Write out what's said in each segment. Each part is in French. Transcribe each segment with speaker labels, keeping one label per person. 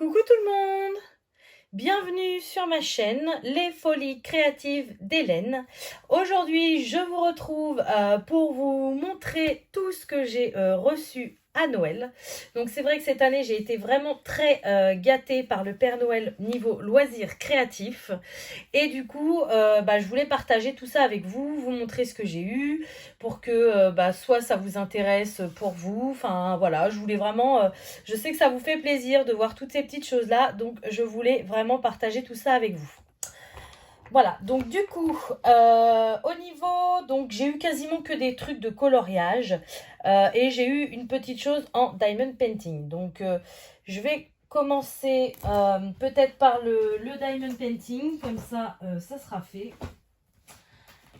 Speaker 1: Coucou tout le monde! Bienvenue sur ma chaîne Les Folies Créatives d'Hélène. Aujourd'hui, je vous retrouve pour vous montrer tout ce que j'ai reçu à Noël. Donc c'est vrai que cette année, j'ai été vraiment très gâtée par le Père Noël niveau loisirs créatifs. Et du coup, je voulais partager tout ça avec vous, vous montrer ce que j'ai eu pour que soit ça vous intéresse pour vous. Enfin voilà, je voulais vraiment, je sais que ça vous fait plaisir de voir toutes ces petites choses-là, donc je voulais vraiment partager tout ça avec vous. Voilà, donc du coup, au niveau, donc j'ai eu quasiment que des trucs de coloriage et j'ai eu une petite chose en diamond painting. Donc je vais commencer peut-être par le diamond painting, comme ça, ça sera fait.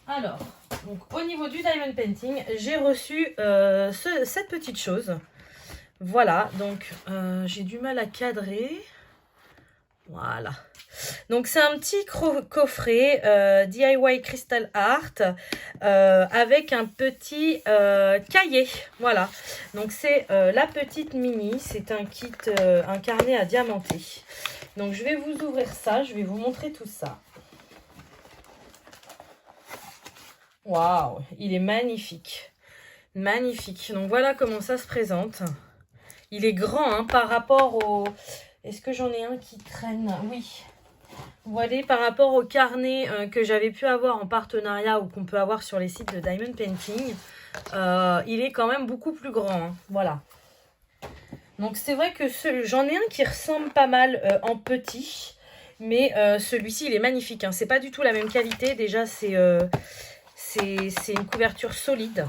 Speaker 1: Alors, donc au niveau du diamond painting, j'ai reçu cette petite chose. Voilà, donc j'ai du mal à cadrer. Voilà. Donc c'est un petit coffret DIY Crystal Art avec un petit cahier. Voilà. Donc c'est la petite mini. C'est un kit, un carnet à diamanter. Donc je vais vous ouvrir ça. Je vais vous montrer tout ça. Waouh, il est magnifique. Magnifique. Donc voilà comment ça se présente. Il est grand hein, par rapport au... Est-ce que j'en ai un qui traîne? Oui. Vous voyez, par rapport au carnet que j'avais pu avoir en partenariat ou qu'on peut avoir sur les sites de Diamond Painting, il est quand même beaucoup plus grand. Hein. Voilà. Donc c'est vrai que j'en ai un qui ressemble pas mal en petit, mais celui-ci il est magnifique. Hein. C'est pas du tout la même qualité. Déjà c'est une couverture solide.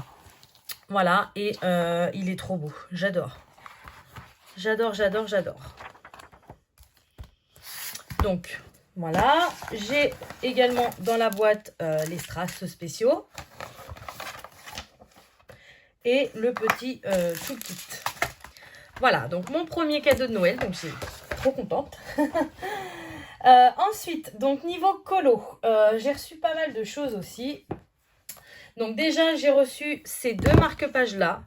Speaker 1: Voilà, et il est trop beau. J'adore. J'adore, j'adore, j'adore. Donc, voilà. J'ai également dans la boîte les strass spéciaux. Et le petit toolkit. Voilà, donc mon premier cadeau de Noël. Donc, je suis trop contente. Ensuite, donc niveau colo, j'ai reçu pas mal de choses aussi. Donc déjà, j'ai reçu ces deux marque-pages là.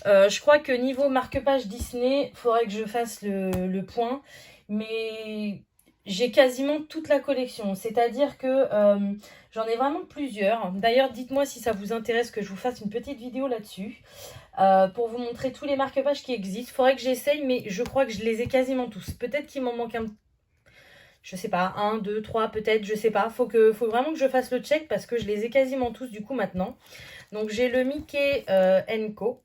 Speaker 1: Je crois que niveau marque-page Disney, il faudrait que je fasse le point. Mais j'ai quasiment toute la collection. C'est-à-dire que j'en ai vraiment plusieurs. D'ailleurs, dites-moi si ça vous intéresse que je vous fasse une petite vidéo là-dessus. Pour vous montrer tous les marque-pages qui existent. Il faudrait que j'essaye, mais je crois que je les ai quasiment tous. Peut-être qu'il m'en manque un je sais pas, 1, 2, 3 peut-être, je sais pas. Faut vraiment que je fasse le check parce que je les ai quasiment tous du coup maintenant. Donc j'ai le Mickey Co.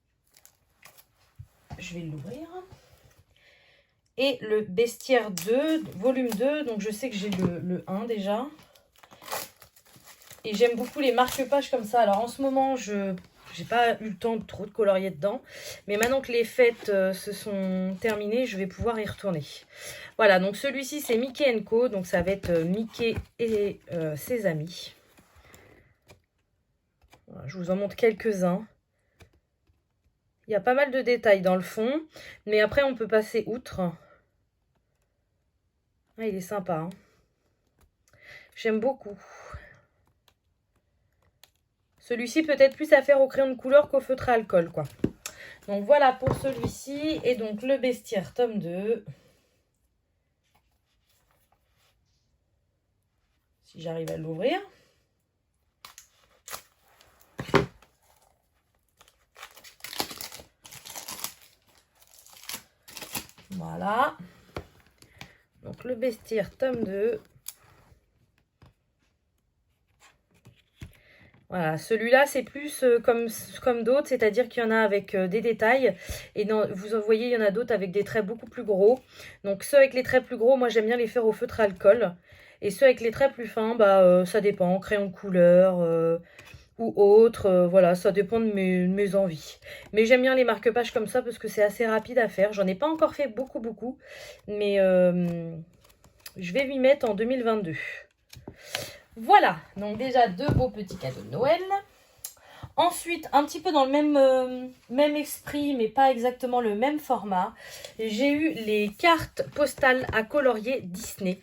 Speaker 1: Je vais l'ouvrir. Et le Bestiaire 2, volume 2. Donc je sais que j'ai le 1 déjà. Et j'aime beaucoup les marque-pages comme ça. Alors en ce moment, j'ai pas eu le temps de trop de colorier dedans. Mais maintenant que les fêtes se sont terminées, je vais pouvoir y retourner. Voilà, donc celui-ci, c'est Mickey Co. Donc ça va être Mickey et ses amis. Voilà, je vous en montre quelques-uns. Il y a pas mal de détails dans le fond. Mais après, on peut passer outre. Ah, il est sympa. Hein. J'aime beaucoup. Celui-ci peut-être plus à faire au crayon de couleur qu'au feutre à alcool, quoi. Donc voilà pour celui-ci. Et donc le Bestiaire tome 2. Si j'arrive à l'ouvrir. Voilà. Donc le Bestiaire tome 2. Voilà, celui-là, c'est plus comme d'autres, c'est-à-dire qu'il y en a avec des détails. Et vous voyez, il y en a d'autres avec des traits beaucoup plus gros. Donc ceux avec les traits plus gros, moi j'aime bien les faire au feutre à alcool. Et ceux avec les traits plus fins, ça dépend, crayon de couleur ou autre. Voilà, ça dépend de mes envies. Mais j'aime bien les marque-pages comme ça parce que c'est assez rapide à faire. J'en ai pas encore fait beaucoup, mais je vais m'y mettre en 2022. Voilà, donc déjà deux beaux petits cadeaux de Noël. Ensuite, un petit peu dans le même esprit, mais pas exactement le même format, j'ai eu les cartes postales à colorier Disney.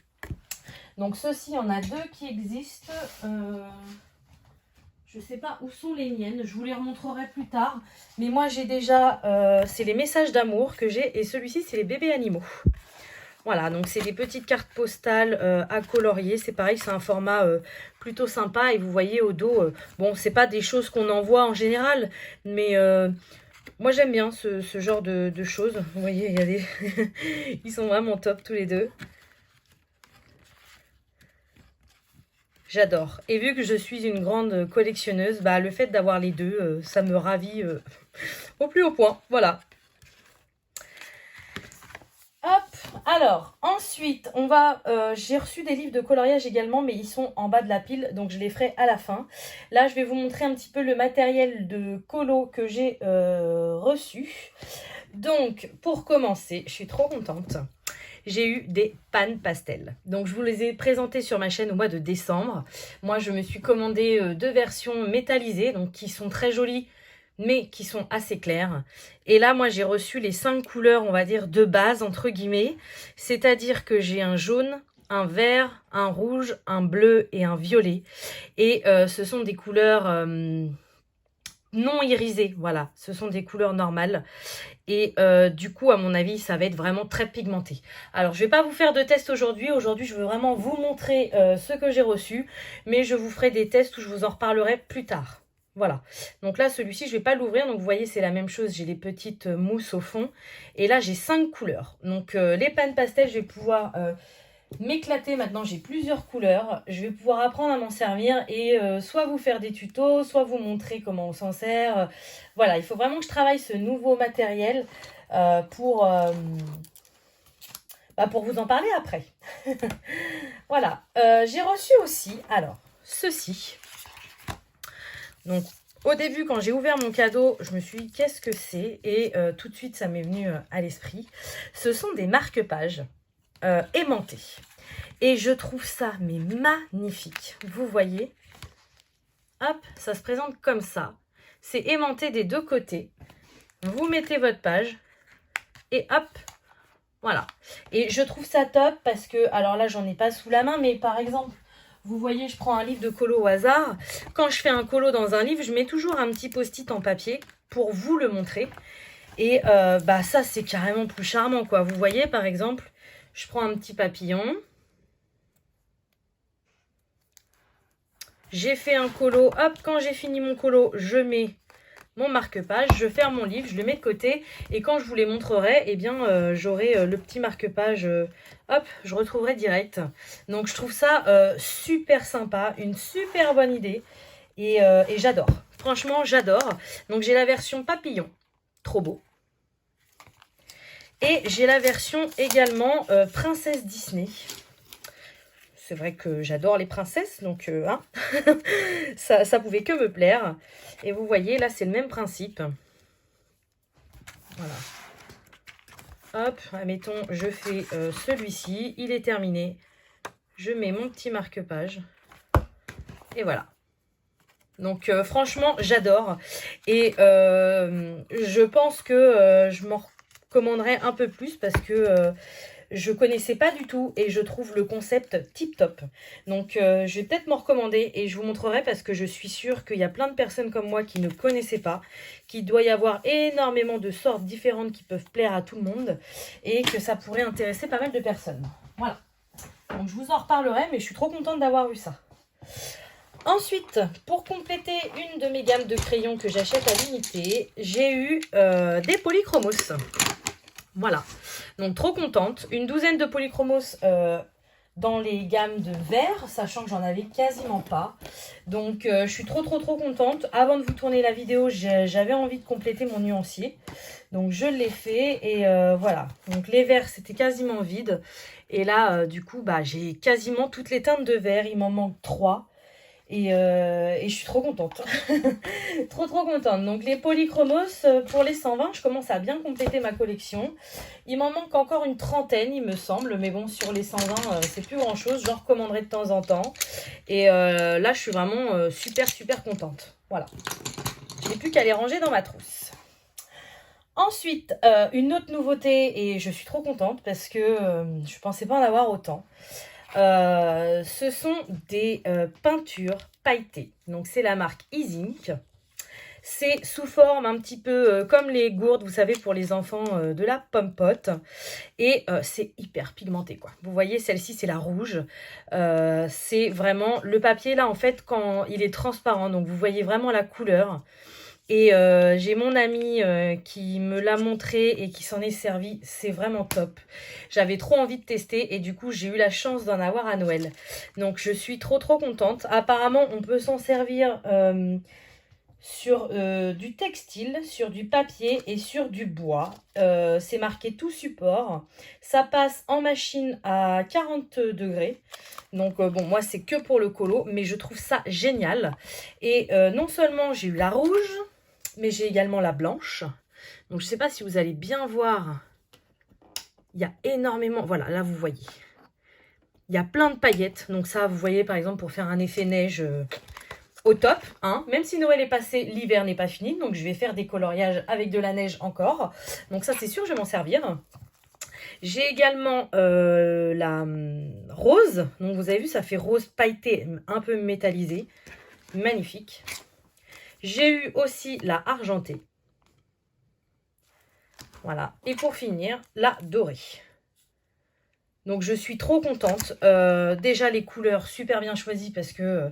Speaker 1: Donc ceux-ci, il y en a deux qui existent. Je ne sais pas où sont les miennes, je vous les remontrerai plus tard. Mais moi, j'ai déjà, c'est les messages d'amour que j'ai, et celui-ci, c'est les bébés animaux. Voilà, donc c'est des petites cartes postales à colorier. C'est pareil, c'est un format plutôt sympa. Et vous voyez au dos, bon, c'est pas des choses qu'on envoie en général, mais moi j'aime bien ce genre de choses. Vous voyez, il y a des... ils sont vraiment top tous les deux. J'adore. Et vu que je suis une grande collectionneuse, bah, le fait d'avoir les deux, ça me ravit au plus haut point. Voilà. Hop, alors, ensuite, on va... j'ai reçu des livres de coloriage également, mais ils sont en bas de la pile, donc je les ferai à la fin. Là, je vais vous montrer un petit peu le matériel de colo que j'ai reçu. Donc, pour commencer, je suis trop contente. J'ai eu des pannes pastel. Donc, je vous les ai présentés sur ma chaîne au mois de décembre. Moi, je me suis commandé deux versions métallisées, donc qui sont très jolies, mais qui sont assez claires. Et là, moi, j'ai reçu les 5 couleurs, on va dire, de base, entre guillemets. C'est-à-dire que j'ai un jaune, un vert, un rouge, un bleu et un violet. Et ce sont des couleurs non irisées, voilà. Ce sont des couleurs normales. Et du coup, à mon avis, ça va être vraiment très pigmenté. Alors, je ne vais pas vous faire de test aujourd'hui. Aujourd'hui, je veux vraiment vous montrer ce que j'ai reçu. Mais je vous ferai des tests où je vous en reparlerai plus tard. Voilà. Donc là, celui-ci, je ne vais pas l'ouvrir. Donc, vous voyez, c'est la même chose. J'ai les petites mousses au fond. Et là, j'ai 5 couleurs. Donc, les pannes pastel, je vais pouvoir m'éclater. Maintenant, j'ai plusieurs couleurs. Je vais pouvoir apprendre à m'en servir et soit vous faire des tutos, soit vous montrer comment on s'en sert. Voilà, il faut vraiment que je travaille ce nouveau matériel pour vous en parler après. Voilà, j'ai reçu aussi, alors, ceci. Donc, au début, quand j'ai ouvert mon cadeau, je me suis dit, qu'est-ce que c'est? Et tout de suite, ça m'est venu à l'esprit. Ce sont des marque-pages aimantés. Et je trouve ça, mais magnifique. Vous voyez? Hop, ça se présente comme ça. C'est aimanté des deux côtés. Vous mettez votre page. Et hop, voilà. Et je trouve ça top parce que, alors là, j'en ai pas sous la main, mais par exemple, vous voyez, je prends un livre de colo au hasard. Quand je fais un colo dans un livre, je mets toujours un petit post-it en papier pour vous le montrer. Et bah ça, c'est carrément plus charmant, quoi. Vous voyez, par exemple, je prends un petit papillon. J'ai fait un colo. Hop, quand j'ai fini mon colo, je mets mon marque-page, je ferme mon livre, je le mets de côté. Et quand je vous les montrerai, eh bien, j'aurai le petit marque-page. Hop, je retrouverai direct. Donc, je trouve ça super sympa, une super bonne idée. Et j'adore. Franchement, j'adore. Donc, j'ai la version papillon. Trop beau. Et j'ai la version également Princesse Disney. C'est vrai que j'adore les princesses, donc hein, ça pouvait que me plaire. Et vous voyez, là, c'est le même principe. Voilà. Hop, admettons, je fais celui-ci. Il est terminé. Je mets mon petit marque-page. Et voilà. Donc, franchement, j'adore. Et je pense que je m'en recommanderai un peu plus parce que... je connaissais pas du tout et je trouve le concept tip top. Donc je vais peut-être m'en recommander et je vous montrerai parce que je suis sûre qu'il y a plein de personnes comme moi qui ne connaissaient pas, qu'il doit y avoir énormément de sortes différentes qui peuvent plaire à tout le monde et que ça pourrait intéresser pas mal de personnes. Voilà. Donc je vous en reparlerai, mais je suis trop contente d'avoir eu ça. Ensuite, pour compléter une de mes gammes de crayons que j'achète à l'unité, j'ai eu des polychromos. Voilà, donc trop contente. Une douzaine de polychromos dans les gammes de vert, sachant que j'en avais quasiment pas. Donc je suis trop contente. Avant de vous tourner la vidéo, j'avais envie de compléter mon nuancier. Donc je l'ai fait et voilà. Donc les verts, c'était quasiment vide. Et là, du coup, bah, j'ai quasiment toutes les teintes de vert. Il m'en manque 3. Et je suis trop contente. trop contente. Donc les polychromos, pour les 120, je commence à bien compléter ma collection. Il m'en manque encore une trentaine, il me semble. Mais bon, sur les 120, c'est plus grand chose. J'en recommanderai de temps en temps. Et là, je suis vraiment super contente. Voilà. Je n'ai plus qu'à les ranger dans ma trousse. Ensuite, une autre nouveauté, et je suis trop contente parce que je ne pensais pas en avoir autant. Ce sont des peintures pailletées. Donc, c'est la marque Easy Ink. C'est sous forme un petit peu comme les gourdes, vous savez, pour les enfants de la Pomme-Pote. Et c'est hyper pigmenté, quoi. Vous voyez, celle-ci, c'est la rouge. C'est vraiment le papier, là, en fait, quand il est transparent. Donc, vous voyez vraiment la couleur. Et j'ai mon ami qui me l'a montré et qui s'en est servi. C'est vraiment top. J'avais trop envie de tester et du coup, j'ai eu la chance d'en avoir à Noël. Donc, je suis trop contente. Apparemment, on peut s'en servir sur du textile, sur du papier et sur du bois. C'est marqué tout support. Ça passe en machine à 40 degrés. Donc bon, moi c'est que pour le colo, mais je trouve ça génial. Et non seulement j'ai eu la rouge, mais j'ai également la blanche. Donc je ne sais pas si vous allez bien voir. Il y a énormément, voilà, là vous voyez. Il y a plein de paillettes. Donc ça, vous voyez par exemple pour faire un effet neige au top, hein. Même si Noël est passé, l'hiver n'est pas fini. Donc je vais faire des coloriages avec de la neige encore. Donc ça c'est sûr, je vais m'en servir. J'ai également la rose. Donc vous avez vu, ça fait rose pailleté, un peu métallisé. Magnifique. J'ai eu aussi la argentée. Voilà. Et pour finir, la dorée. Donc je suis trop contente. Déjà les couleurs super bien choisies parce que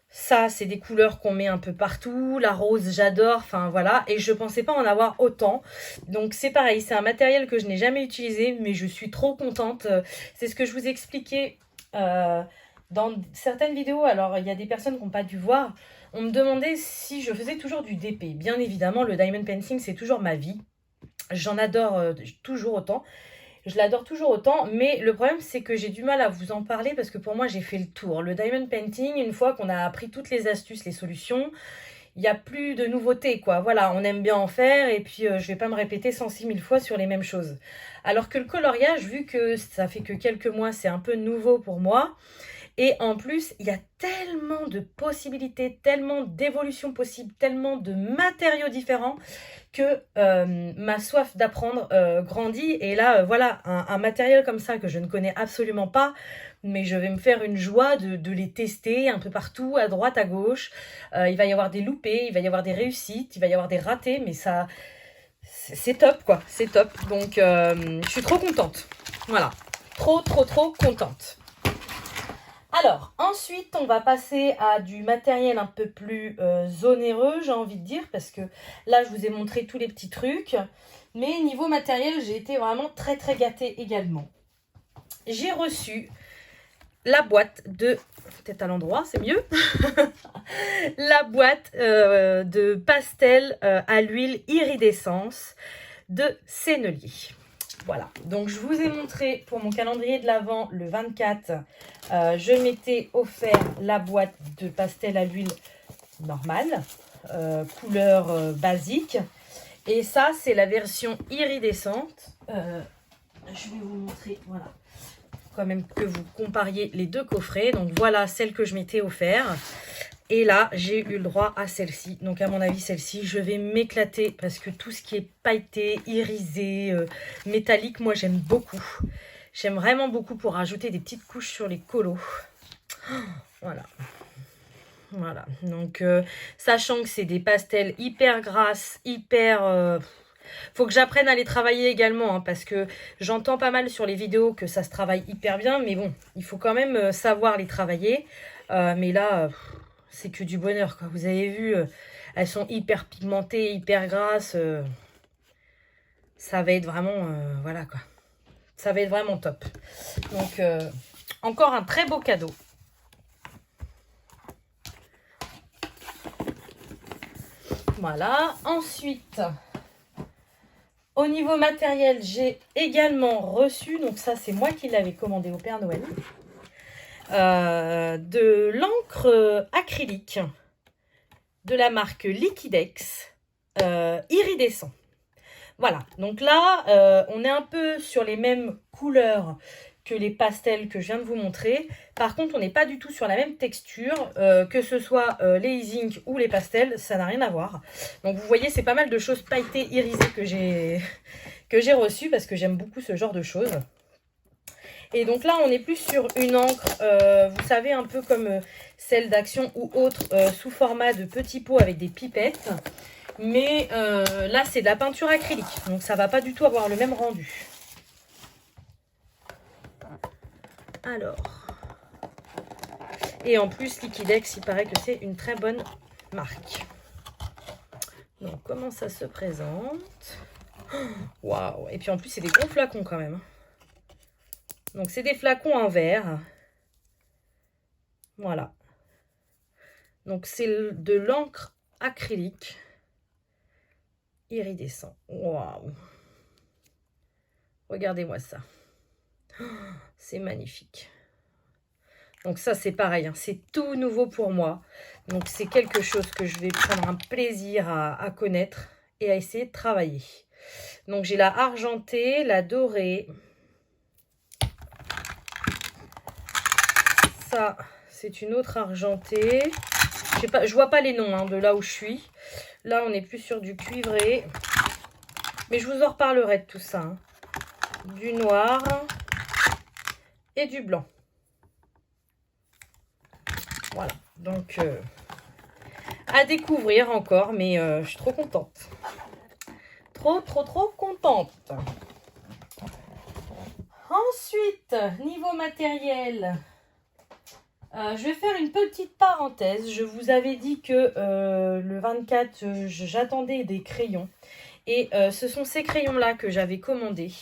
Speaker 1: ça c'est des couleurs qu'on met un peu partout. La rose j'adore, enfin voilà. Et je pensais pas en avoir autant. Donc c'est pareil, c'est un matériel que je n'ai jamais utilisé, mais je suis trop contente. C'est ce que je vous expliquais dans certaines vidéos. Alors il y a des personnes qui n'ont pas dû voir. On me demandait si je faisais toujours du DP. Bien évidemment, le diamond painting, c'est toujours ma vie. J'en adore toujours autant. Je l'adore toujours autant, mais le problème, c'est que j'ai du mal à vous en parler parce que pour moi, j'ai fait le tour. Le diamond painting, une fois qu'on a appris toutes les astuces, les solutions, il n'y a plus de nouveautés, quoi. Voilà, on aime bien en faire et puis je vais pas me répéter 106 000 fois sur les mêmes choses. Alors que le coloriage, vu que ça fait que quelques mois, c'est un peu nouveau pour moi. Et en plus, il y a tellement de possibilités, tellement d'évolutions possibles, tellement de matériaux différents que ma soif d'apprendre grandit. Et là, voilà, un matériel comme ça que je ne connais absolument pas, mais je vais me faire une joie de les tester un peu partout, à droite, à gauche. Il va y avoir des loupés, il va y avoir des réussites, il va y avoir des ratés, mais ça, c'est top, quoi. C'est top. Donc, je suis trop contente. Voilà. Trop contente. Alors, ensuite, on va passer à du matériel un peu plus onéreux, j'ai envie de dire, parce que là, je vous ai montré tous les petits trucs. Mais niveau matériel, j'ai été vraiment très gâtée également. J'ai reçu la boîte de... Peut-être à l'endroit, c'est mieux. La boîte de pastel à l'huile iridescence de Sennelier. Voilà, donc je vous ai montré pour mon calendrier de l'Avent le 24, je m'étais offert la boîte de pastel à l'huile normale, couleur basique. Et ça, c'est la version iridescente. Je vais vous montrer, voilà, quand même que vous compariez les deux coffrets. Donc voilà celle que je m'étais offert. Et là, j'ai eu le droit à celle-ci. Donc, à mon avis, celle-ci, je vais m'éclater parce que tout ce qui est pailleté, irisé, métallique, moi, j'aime beaucoup. J'aime vraiment beaucoup pour rajouter des petites couches sur les colos. Voilà. Voilà. Donc, sachant que c'est des pastels hyper grasses, hyper... faut que j'apprenne à les travailler également, hein, parce que j'entends pas mal sur les vidéos que ça se travaille hyper bien. Mais bon, il faut quand même savoir les travailler. Mais là... c'est que du bonheur, quoi. Vous avez vu, elles sont hyper pigmentées, hyper grasses. Ça va être vraiment, voilà, quoi. Ça va être vraiment top. Donc, encore un très beau cadeau. Voilà. Ensuite, au niveau matériel, j'ai également reçu, donc ça, c'est moi qui l'avais commandé au Père Noël, de l'encre acrylique de la marque Liquidex iridescent. Voilà, donc là, on est un peu sur les mêmes couleurs que les pastels que je viens de vous montrer. Par contre, on n'est pas du tout sur la même texture, que ce soit les ink ou les pastels, ça n'a rien à voir. Donc vous voyez, c'est pas mal de choses pailletées, irisées que j'ai reçues parce que j'aime beaucoup ce genre de choses. Et donc là, on est plus sur une encre, vous savez, un peu comme celle d'Action ou autre, sous format de petits pots avec des pipettes. Mais là, c'est de la peinture acrylique, donc ça va pas du tout avoir le même rendu. Alors, et en plus, Liquidex, il paraît que c'est une très bonne marque. Donc, comment ça se présente? Waouh! Et puis en plus, c'est des gros flacons quand même. Donc, c'est des flacons en verre. Voilà. Donc, c'est de l'encre acrylique iridescent. Waouh! Regardez-moi ça. C'est magnifique. Donc ça, c'est pareil, hein, c'est tout nouveau pour moi. Donc c'est quelque chose que je vais prendre un plaisir à connaître et à essayer de travailler. Donc j'ai la argentée, la dorée. Ça, c'est une autre argentée. Je vois pas les noms hein, de là où je suis. Là, on est plus sur du cuivré. Mais je vous en reparlerai de tout ça. Hein. Du noir et du blanc. Voilà, donc à découvrir encore, mais je suis trop contente. Trop contente. Ensuite, niveau matériel, je vais faire une petite parenthèse. Je vous avais dit que le 24, j'attendais des crayons. Et ce sont ces crayons-là que j'avais commandés.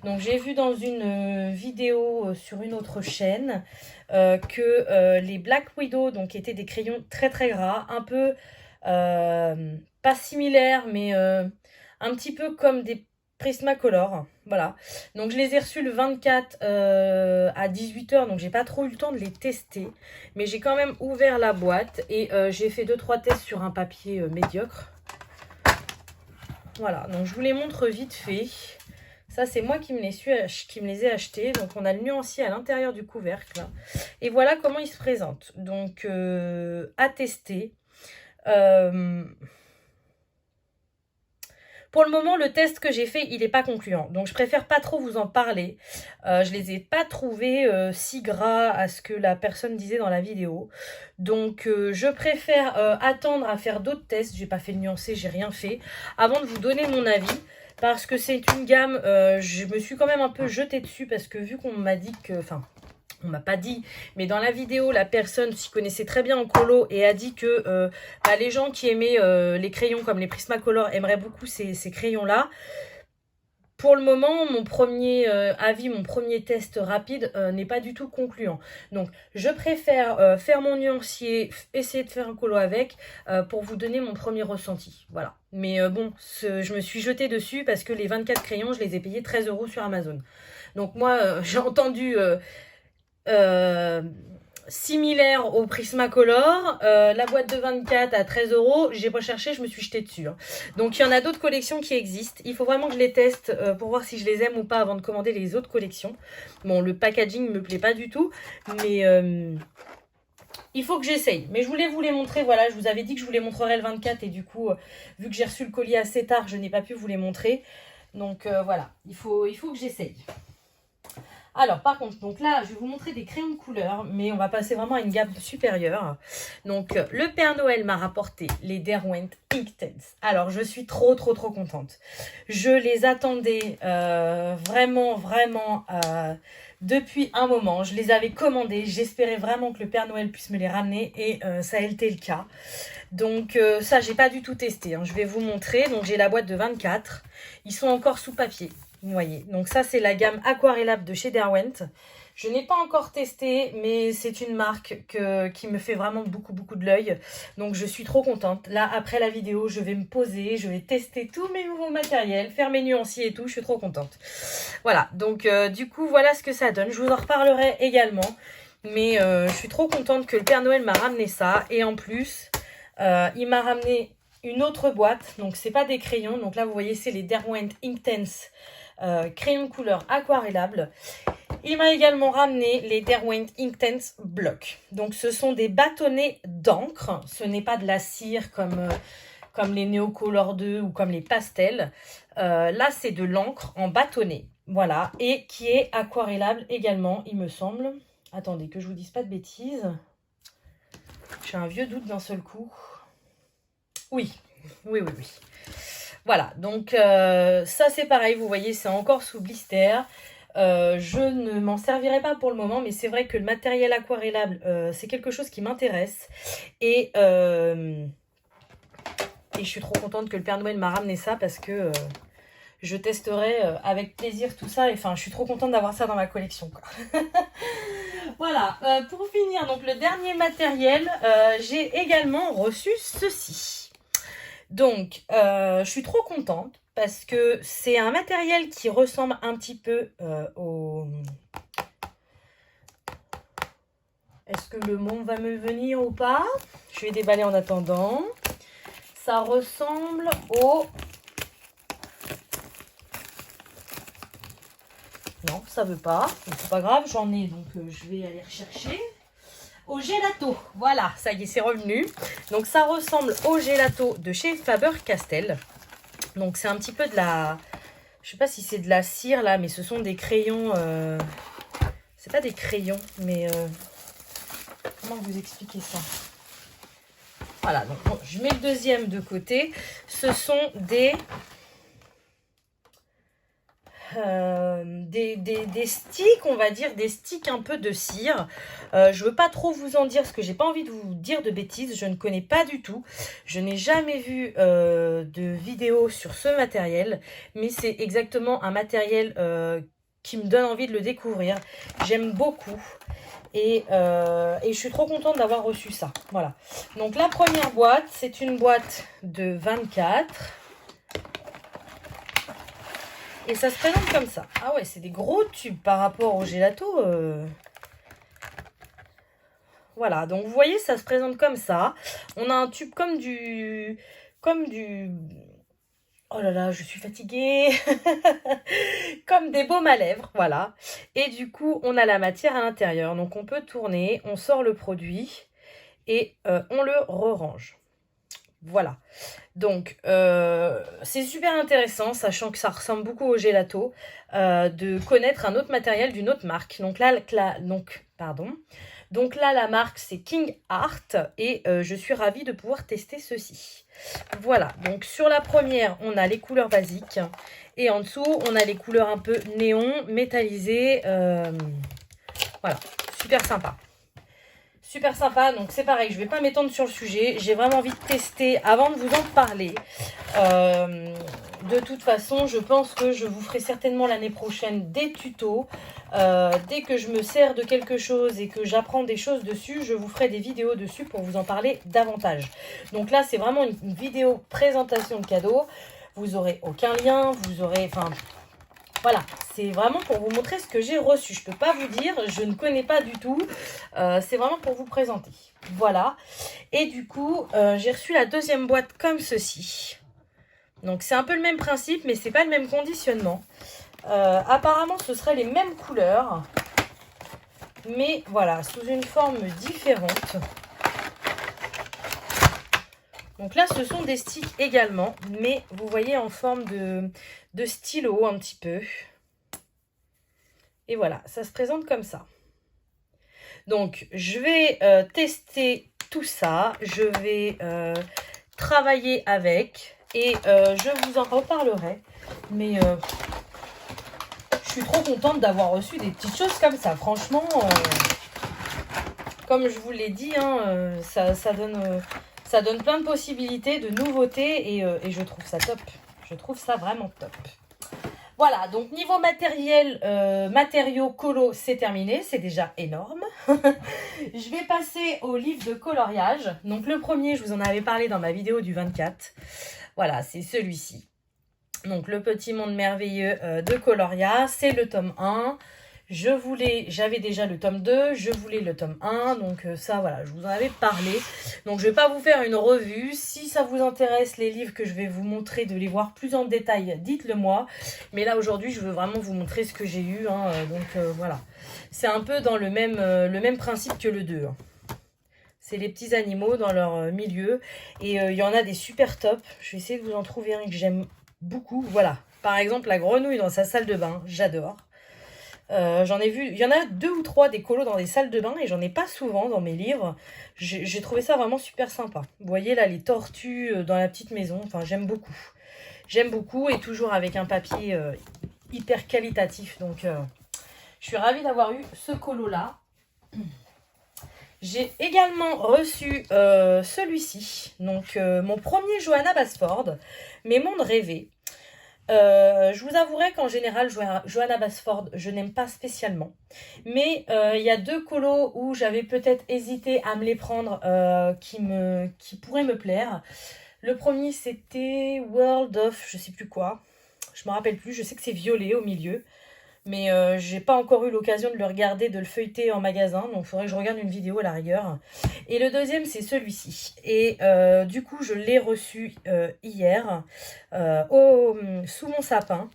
Speaker 1: Donc, j'ai vu dans une vidéo sur une autre chaîne que les Black Widow donc, étaient des crayons très gras, un peu pas similaires, mais un petit peu comme des Prismacolor. Voilà. Donc, je les ai reçus le 24 à 18 h, donc j'ai pas trop eu le temps de les tester. Mais j'ai quand même ouvert la boîte et j'ai fait 2-3 tests sur un papier médiocre. Voilà, donc je vous les montre vite fait. Ça, c'est moi qui me les ai achetés. Donc, on a le nuancier à l'intérieur du couvercle. Et voilà comment il se présente. Donc, à tester. Pour le moment, le test que j'ai fait, il n'est pas concluant. Donc, je préfère pas trop vous en parler. Je les ai pas trouvés si gras à ce que la personne disait dans la vidéo. Donc, je préfère attendre à faire d'autres tests. J'ai pas fait le nuancé, j'ai rien fait. Avant de vous donner mon avis. Parce que c'est une gamme, je me suis quand même un peu jetée dessus. Parce que vu qu'on m'a dit que... Enfin, on m'a pas dit, mais dans la vidéo, la personne s'y connaissait très bien en colo et a dit que les gens qui aimaient les crayons comme les Prismacolor aimeraient beaucoup ces crayons-là. Pour le moment, mon premier avis, mon premier test rapide n'est pas du tout concluant. Donc, je préfère faire mon nuancier, essayer de faire un colo avec pour vous donner mon premier ressenti. Voilà. Mais bon, je me suis jetée dessus parce que les 24 crayons, je les ai payés 13 € sur Amazon. Donc, moi, j'ai entendu... similaire au Prismacolor, la boîte de 24 à 13 €, j'ai pas cherché, je me suis jetée dessus. Hein. Donc il y en a d'autres collections qui existent. Il faut vraiment que je les teste pour voir si je les aime ou pas avant de commander les autres collections. Bon, le packaging me plaît pas du tout, mais il faut que j'essaye. Mais je voulais vous les montrer, voilà, je vous avais dit que je vous les montrerais le 24 et du coup, vu que j'ai reçu le colis assez tard, je n'ai pas pu vous les montrer. Donc voilà, il faut que j'essaye. Alors, par contre, donc là, je vais vous montrer des crayons de couleur, mais on va passer vraiment à une gamme supérieure. Donc, le Père Noël m'a rapporté les Derwent Inktense. Alors, je suis trop contente. Je les attendais vraiment depuis un moment. Je les avais commandés. J'espérais vraiment que le Père Noël puisse me les ramener et ça a été le cas. Donc, ça, j'ai pas du tout testé. Hein. Je vais vous montrer. Donc, j'ai la boîte de 24. Ils sont encore sous papier. Vous voyez, donc ça c'est la gamme Aquarellable de chez Derwent. Je n'ai pas encore testé, mais c'est une marque qui me fait vraiment beaucoup de l'œil. Donc je suis trop contente. Là, après la vidéo, je vais me poser, je vais tester tous mes nouveaux matériels, faire mes nuanciers et tout. Je suis trop contente. Voilà, donc du coup, voilà ce que ça donne. Je vous en reparlerai également. Mais je suis trop contente que le Père Noël m'a ramené ça. Et en plus, il m'a ramené une autre boîte. Donc c'est pas des crayons. Donc là, vous voyez, c'est les Derwent Inktense. Crayon de couleur aquarellable. Il m'a également ramené les Derwent Inktense Block. Donc ce sont des bâtonnets d'encre. Ce n'est pas de la cire comme les Neocolor 2 ou comme les pastels. Là c'est de l'encre en bâtonnet. Voilà, et qui est aquarellable également, il me semble. Attendez, que je vous dise pas de bêtises. J'ai un vieux doute d'un seul coup. Oui, oui. Voilà, donc ça c'est pareil, vous voyez, c'est encore sous blister. Je ne m'en servirai pas pour le moment, mais c'est vrai que le matériel aquarellable, c'est quelque chose qui m'intéresse. Et je suis trop contente que le Père Noël m'a ramené ça parce que je testerai avec plaisir tout ça. Enfin, je suis trop contente d'avoir ça dans ma collection, quoi. Voilà, pour finir, donc le dernier matériel, j'ai également reçu ceci. Donc, je suis trop contente parce que c'est un matériel qui ressemble un petit peu au... Est-ce que le mot va me venir ou pas? Je vais déballer en attendant. Ça ressemble au... Non, ça veut pas. C'est pas grave, j'en ai, donc je vais aller rechercher. Au gelato, voilà, ça y est, c'est revenu. Donc ça ressemble au gelato de chez Faber-Castell. Donc c'est un petit peu de la... Je sais pas si c'est de la cire là, mais ce sont des crayons... C'est pas des crayons, mais... Comment vous expliquer ça? Voilà, donc bon, je mets le deuxième de côté. Ce sont des sticks, on va dire, des sticks un peu de cire. Je veux pas trop vous en dire parce que j'ai pas envie de vous dire de bêtises. Je ne connais pas du tout. Je n'ai jamais vu de vidéo sur ce matériel, mais c'est exactement un matériel qui me donne envie de le découvrir. J'aime beaucoup. Et je suis trop contente d'avoir reçu ça. Voilà. Donc la première boîte, c'est une boîte de 24. Et ça se présente comme ça. Ah ouais, c'est des gros tubes par rapport au gelato. Voilà, donc vous voyez, ça se présente comme ça. On a un tube comme du... Oh là là, je suis fatiguée. Comme des baumes à lèvres, voilà. Et du coup, on a la matière à l'intérieur. Donc on peut tourner, on sort le produit et on le re-range. Voilà. Donc, c'est super intéressant, sachant que ça ressemble beaucoup au gelato, de connaître un autre matériel d'une autre marque. Donc là, la marque, c'est King Art et je suis ravie de pouvoir tester ceci. Voilà, donc sur la première, on a les couleurs basiques et en dessous, on a les couleurs un peu néon, métallisées. Voilà, super sympa. Super sympa, donc c'est pareil, je ne vais pas m'étendre sur le sujet. J'ai vraiment envie de tester avant de vous en parler. De toute façon, je pense que je vous ferai certainement l'année prochaine des tutos. Dès que je me sers de quelque chose et que j'apprends des choses dessus, je vous ferai des vidéos dessus pour vous en parler davantage. Donc là, c'est vraiment une vidéo présentation de cadeau. Vous n'aurez aucun lien, vous aurez... Enfin, voilà, c'est vraiment pour vous montrer ce que j'ai reçu. Je ne peux pas vous dire, je ne connais pas du tout. C'est vraiment pour vous présenter. Voilà. Et du coup, j'ai reçu la deuxième boîte comme ceci. Donc c'est un peu le même principe, mais c'est pas le même conditionnement. Apparemment, ce seraient les mêmes couleurs. Mais voilà, sous une forme différente. Donc là, ce sont des sticks également, mais vous voyez en forme de stylo un petit peu. Et voilà, ça se présente comme ça. Donc, je vais tester tout ça. Je vais travailler avec et je vous en reparlerai. Mais je suis trop contente d'avoir reçu des petites choses comme ça. Franchement, comme je vous l'ai dit, hein, ça donne plein de possibilités, de nouveautés et je trouve ça top. Je trouve ça vraiment top. Voilà, donc niveau matériel, matériaux colo, c'est terminé. C'est déjà énorme. Je vais passer au livre de coloriage. Donc le premier, je vous en avais parlé dans ma vidéo du 24. Voilà, c'est celui-ci. Donc le petit monde merveilleux de Coloria, c'est le tome 1. J'avais déjà le tome 2, je voulais le tome 1, donc ça voilà, je vous en avais parlé. Donc je ne vais pas vous faire une revue. Si ça vous intéresse les livres que je vais vous montrer, de les voir plus en détail, dites-le moi. Mais là aujourd'hui, je veux vraiment vous montrer ce que j'ai eu, hein, donc voilà. C'est un peu dans le même principe que le 2. Hein. C'est les petits animaux dans leur milieu. Et il y en a des super top. Je vais essayer de vous en trouver un que j'aime beaucoup. Voilà. Par exemple, la grenouille dans sa salle de bain, j'adore. J'en ai vu, il y en a 2 ou 3 des colos dans des salles de bain et j'en ai pas souvent dans mes livres. J'ai trouvé ça vraiment super sympa. Vous voyez là les tortues dans la petite maison, enfin j'aime beaucoup. J'aime beaucoup et toujours avec un papier hyper qualitatif. Donc je suis ravie d'avoir eu ce colo là. J'ai également reçu celui-ci, donc mon premier Johanna Basford, Mes mondes rêvés. Je vous avouerai qu'en général, Johanna Basford, je n'aime pas spécialement. Mais il y a 2 colos où j'avais peut-être hésité à me les prendre qui pourraient me plaire. Le premier, c'était World of je sais plus quoi. Je me rappelle plus, je sais que c'est violet au milieu. Mais j'ai pas encore eu l'occasion de le regarder, de le feuilleter en magasin. Donc il faudrait que je regarde une vidéo à la rigueur. Et le deuxième, c'est celui-ci. Et du coup, je l'ai reçu hier sous mon sapin.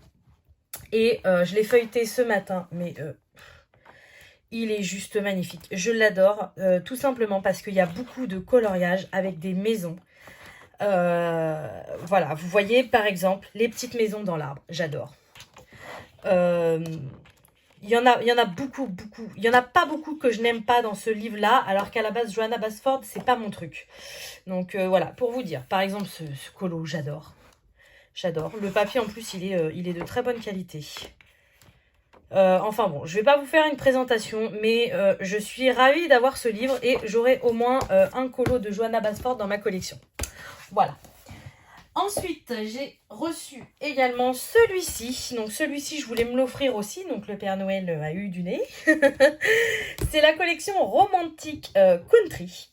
Speaker 1: Et je l'ai feuilleté ce matin. Mais il est juste magnifique. Je l'adore. Tout simplement parce qu'il y a beaucoup de coloriage avec des maisons. Voilà, vous voyez par exemple les petites maisons dans l'arbre. J'adore. Il y en a beaucoup. Il n'y en a pas beaucoup que je n'aime pas dans ce livre-là, alors qu'à la base, Johanna Basford, c'est pas mon truc. Donc voilà, pour vous dire. Par exemple, ce colo, j'adore. J'adore. Le papier, en plus, il est de très bonne qualité. Enfin bon, je vais pas vous faire une présentation, mais je suis ravie d'avoir ce livre et j'aurai au moins un colo de Johanna Basford dans ma collection. Voilà. Ensuite, j'ai reçu également celui-ci. Donc celui-ci, je voulais me l'offrir aussi. Donc le Père Noël a eu du nez. C'est la collection Romantic Country.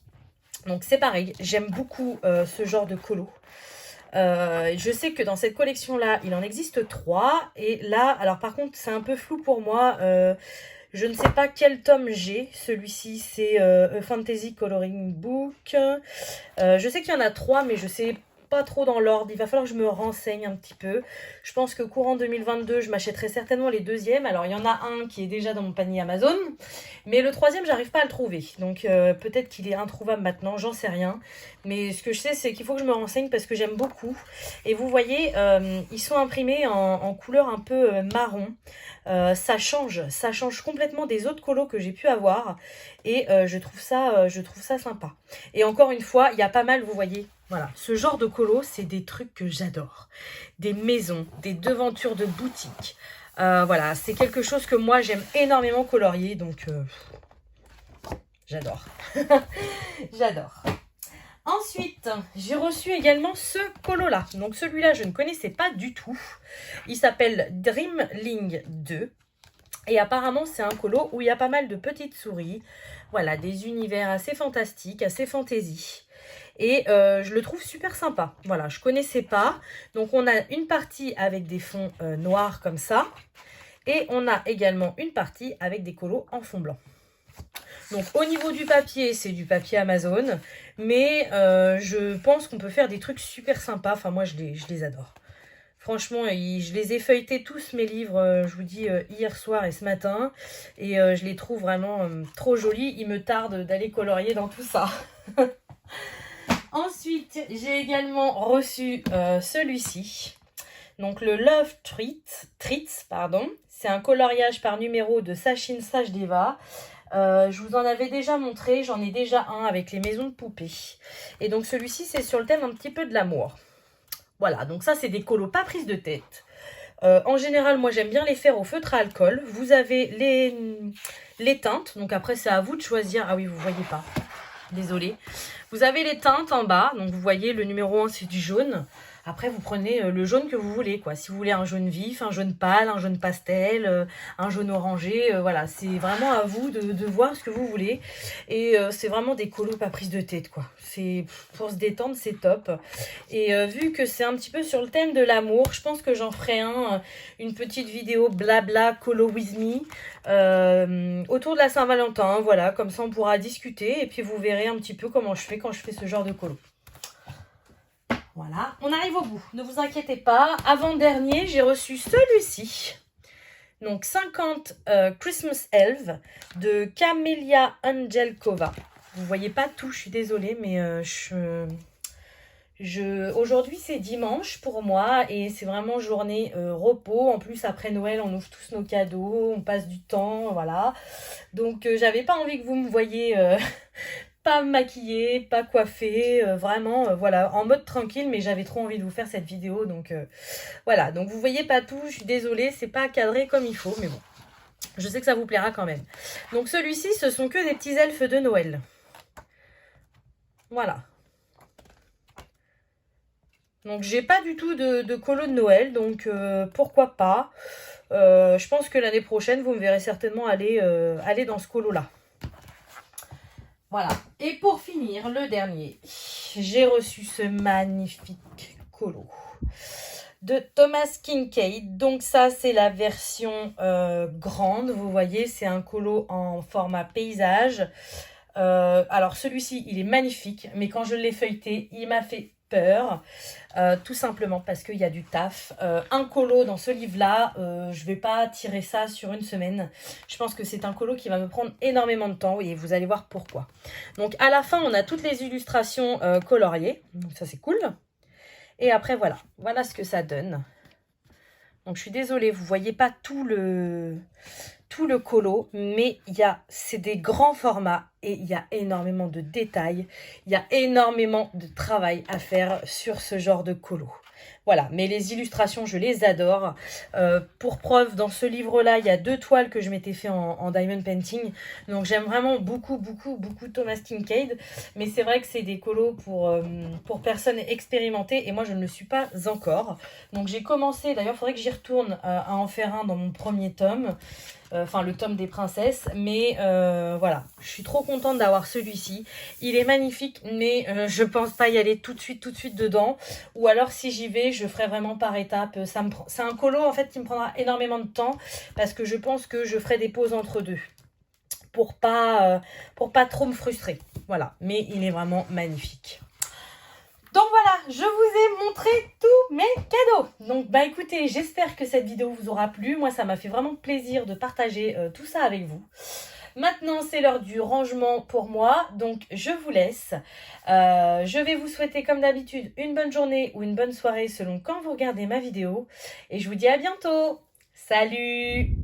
Speaker 1: Donc c'est pareil, j'aime beaucoup ce genre de colo. Je sais que dans cette collection-là, il en existe 3. Et là, alors par contre, c'est un peu flou pour moi. Je ne sais pas quel tome j'ai. Celui-ci, c'est A Fantasy Coloring Book. Je sais qu'il y en a 3, mais je sais pas trop dans l'ordre. Il va falloir que je me renseigne un petit peu. Je pense que courant 2022, je m'achèterai certainement les deuxièmes. Alors, il y en a un qui est déjà dans mon panier Amazon. Mais le troisième, j'arrive pas à le trouver. Donc, peut-être qu'il est introuvable maintenant. J'en sais rien. Mais ce que je sais, c'est qu'il faut que je me renseigne parce que j'aime beaucoup. Et vous voyez, ils sont imprimés en couleur un peu marron. Ça change complètement des autres colos que j'ai pu avoir. Et je trouve ça sympa. Et encore une fois, il y a pas mal, vous voyez, voilà, ce genre de colo, c'est des trucs que j'adore. Des maisons, des devantures de boutiques. Voilà, c'est quelque chose que moi, j'aime énormément colorier. Donc, j'adore. J'adore. Ensuite, j'ai reçu également ce colo-là. Donc, celui-là, je ne connaissais pas du tout. Il s'appelle Dreamling 2. Et apparemment, c'est un colo où il y a pas mal de petites souris. Voilà, des univers assez fantastiques, assez fantaisie. Et je le trouve super sympa. Voilà, je connaissais pas. Donc, on a une partie avec des fonds noirs comme ça. Et on a également une partie avec des colos en fond blanc. Donc, au niveau du papier, c'est du papier Amazon. Mais je pense qu'on peut faire des trucs super sympas. Enfin, moi, je les adore. Franchement, je les ai feuilletés tous mes livres, je vous dis, hier soir et ce matin. Et je les trouve vraiment trop jolis. Il me tarde d'aller colorier dans tout ça. Ensuite, j'ai également reçu celui-ci. Donc, le Love Treats, pardon. C'est un coloriage par numéro de Sachin Sachdeva. Je vous en avais déjà montré. J'en ai déjà un avec les maisons de poupées. Et donc, celui-ci, c'est sur le thème un petit peu de l'amour. Voilà, donc ça, c'est des colos pas prises de tête. En général, moi, j'aime bien les faire au feutre à alcool. Vous avez les teintes. Donc après, c'est à vous de choisir. Ah oui, vous ne voyez pas. Désolée. Vous avez les teintes en bas. Donc, vous voyez, le numéro 1, c'est du jaune. Après, vous prenez le jaune que vous voulez, quoi. Si vous voulez un jaune vif, un jaune pâle, un jaune pastel, un jaune orangé, voilà. C'est vraiment à vous de voir ce que vous voulez. Et c'est vraiment des colos pas prises de tête, quoi. C'est pour se détendre, c'est top. Et vu que c'est un petit peu sur le thème de l'amour, je pense que j'en ferai une petite vidéo blabla colo with me autour de la Saint-Valentin. Voilà, comme ça on pourra discuter et puis vous verrez un petit peu comment je fais quand je fais ce genre de colo. Voilà, on arrive au bout, ne vous inquiétez pas. Avant-dernier, j'ai reçu celui-ci. Donc 50 Christmas Elves de Camelia Angelkova. Vous voyez pas tout, je suis désolée, mais Aujourd'hui c'est dimanche pour moi et c'est vraiment journée repos. En plus après Noël on ouvre tous nos cadeaux, on passe du temps, voilà. Donc j'avais pas envie que vous me voyiez pas maquillée, pas coiffée, vraiment voilà, en mode tranquille, mais j'avais trop envie de vous faire cette vidéo. Donc voilà, donc vous voyez pas tout, je suis désolée, c'est pas cadré comme il faut, mais bon. Je sais que ça vous plaira quand même. Donc celui-ci, ce sont que des petits elfes de Noël. Voilà. Donc j'ai pas du tout de colo de Noël, donc pourquoi pas. Je pense que l'année prochaine, vous me verrez certainement aller dans ce colo-là. Voilà. Et pour finir, le dernier, j'ai reçu ce magnifique colo de Thomas Kinkade. Donc ça, c'est la version grande. Vous voyez, c'est un colo en format paysage. Alors celui-ci, il est magnifique, mais quand je l'ai feuilleté, il m'a fait peur. Tout simplement parce qu'il y a du taf. Un colo dans ce livre-là, je vais pas tirer ça sur une semaine. Je pense que c'est un colo qui va me prendre énormément de temps et vous allez voir pourquoi. Donc à la fin, on a toutes les illustrations coloriées. Donc ça, c'est cool. Et après, voilà. Voilà ce que ça donne. Donc je suis désolée, vous voyez pas tout le colo, mais c'est des grands formats et il y a énormément de détails, il y a énormément de travail à faire sur ce genre de colo. Voilà, mais les illustrations, je les adore. Pour preuve, dans ce livre-là, il y a 2 toiles que je m'étais fait en diamond painting. Donc j'aime vraiment beaucoup Thomas Kinkade. Mais c'est vrai que c'est des colos pour personnes expérimentées et moi je ne le suis pas encore. Donc j'ai commencé, d'ailleurs il faudrait que j'y retourne à en faire un dans mon premier tome. Enfin le tome des princesses, mais voilà, je suis trop contente d'avoir celui-ci. Il est magnifique, mais je pense pas y aller tout de suite dedans, ou alors si j'y vais, je ferai vraiment par étapes. C'est un colo en fait qui me prendra énormément de temps, parce que je pense que je ferai des pauses entre deux, pour pas trop me frustrer, voilà, mais il est vraiment magnifique. Donc voilà, je vous ai montré tous mes cadeaux. Donc bah écoutez, j'espère que cette vidéo vous aura plu. Moi, ça m'a fait vraiment plaisir de partager tout ça avec vous. Maintenant, c'est l'heure du rangement pour moi. Donc je vous laisse. Je vais vous souhaiter comme d'habitude une bonne journée ou une bonne soirée selon quand vous regardez ma vidéo. Et je vous dis à bientôt. Salut!